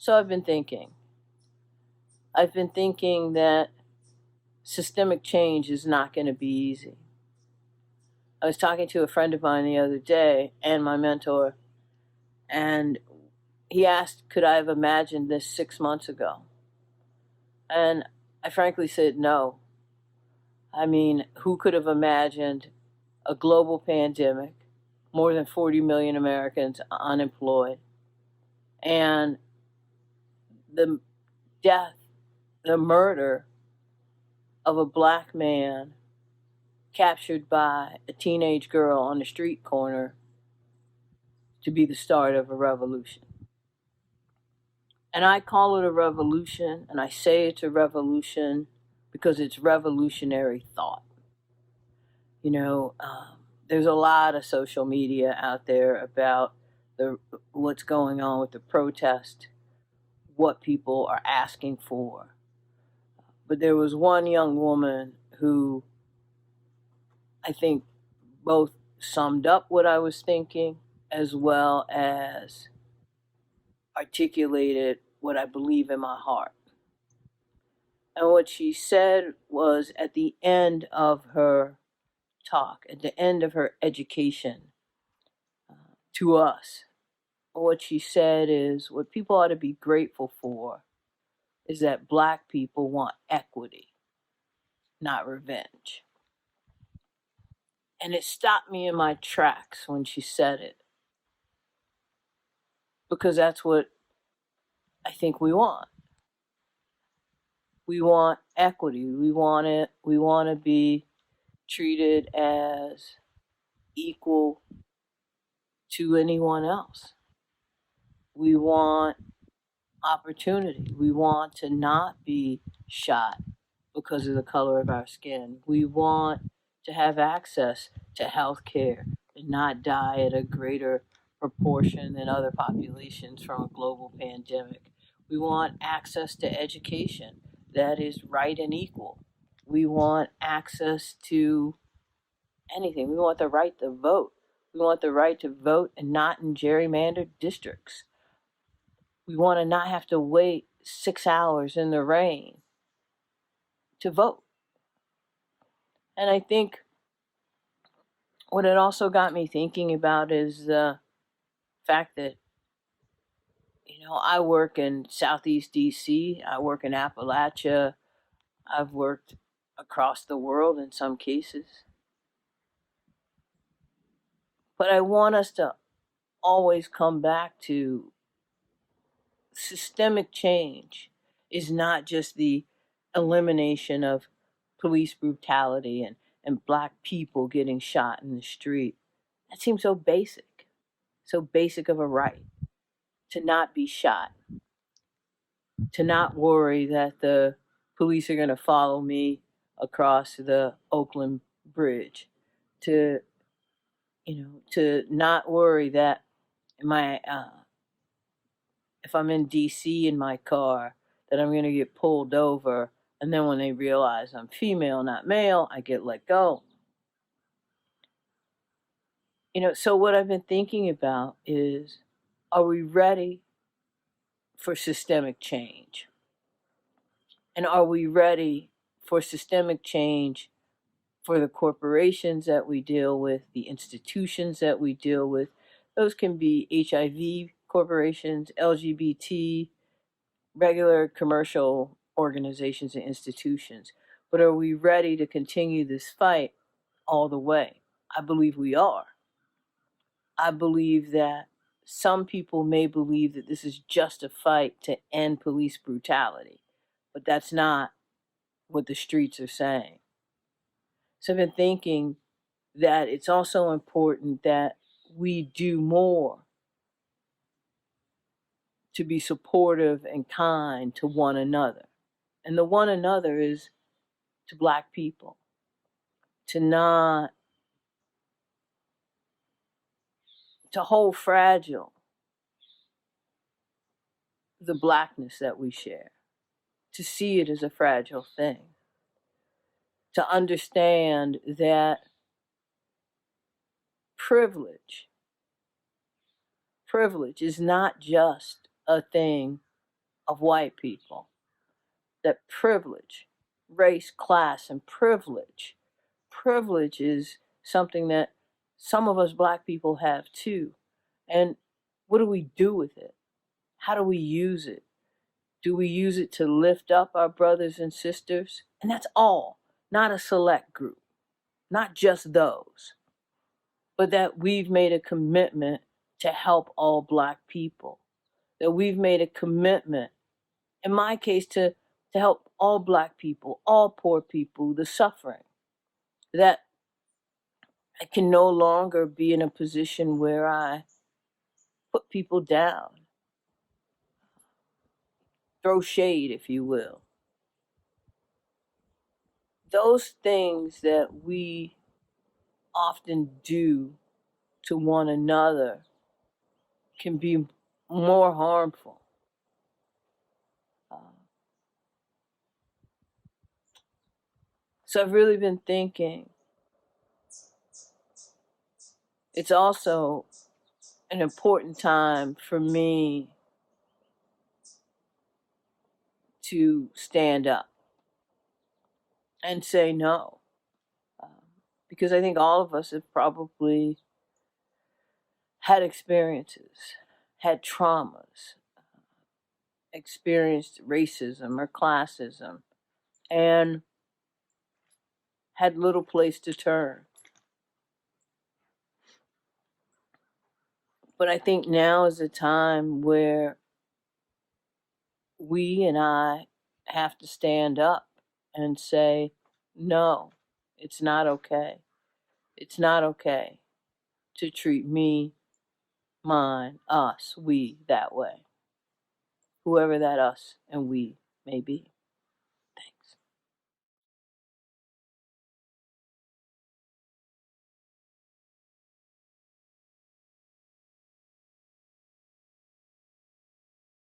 So I've been thinking that systemic change is not going to be easy. I was talking to a friend of mine the other day and my mentor, and he asked, could I have imagined this 6 months ago? And I frankly said no. I mean, who could have imagined a global pandemic, more than 40 million Americans unemployed, and the death, the murder of a black man captured by a teenage girl on the street corner to be the start of a revolution. And I call it a revolution, and I say it's a revolution because it's revolutionary thought. You know, there's a lot of social media out there about what's going on with the protest, what people are asking for. But there was one young woman who I think both summed up what I was thinking as well as articulated what I believe in my heart. And what she said was at the end of her talk, at the end of her education to us, what she said is what people ought to be grateful for is that black people want equity, not revenge. And it stopped me in my tracks when she said it, because that's what I think we want. We want equity. We want it. We want to be treated as equal to anyone else. We want opportunity. We want to not be shot because of the color of our skin. We want to have access to health care and not die at a greater proportion than other populations from a global pandemic. We want access to education that is right and equal. We want access to anything. We want the right to vote. We want the right to vote and not in gerrymandered districts. We want to not have to wait 6 hours in the rain to vote. And I think what it also got me thinking about is the fact that, I work in Southeast DC, I work in Appalachia, I've worked across the world in some cases. But I want us to always come back to systemic change is not just the elimination of police brutality and black people getting shot in the street. That seems so basic of a right to not be shot, to not worry that the police are going to follow me across the Oakland Bridge, to to not worry that my if I'm in DC in my car, that I'm going to get pulled over, and then when they realize I'm female, not male, I get let go. So what I've been thinking about is, are we ready for systemic change? And are we ready for systemic change for the corporations that we deal with, the institutions that we deal with? Those can be HIV corporations, LGBT, regular commercial organizations and institutions. But are we ready to continue this fight all the way? I believe we are. I believe that some people may believe that this is just a fight to end police brutality, but that's not what the streets are saying. So I've been thinking that it's also important that we do more to be supportive and kind to one another. And the one another is to black people, to hold fragile the blackness that we share, to see it as a fragile thing, to understand that privilege is not just a thing of white people. That privilege, race, class, and privilege. Privilege is something that some of us black people have too. And what do we do with it? How do we use it? Do we use it to lift up our brothers and sisters? And that's all, not a select group, not just those, but that we've made a commitment to help all black people, that we've made a commitment, in my case, to help all black people, all poor people, the suffering, that I can no longer be in a position where I put people down, throw shade, if you will. Those things that we often do to one another can be more harmful. So I've really been thinking it's also an important time for me to stand up and say no. Because I think all of us have probably had experiences, had traumas, experienced racism or classism, and had little place to turn. But I think now is a time where we and I have to stand up and say, no, it's not okay. It's not okay to treat me, mine, us, we that way. Whoever that us and we may be.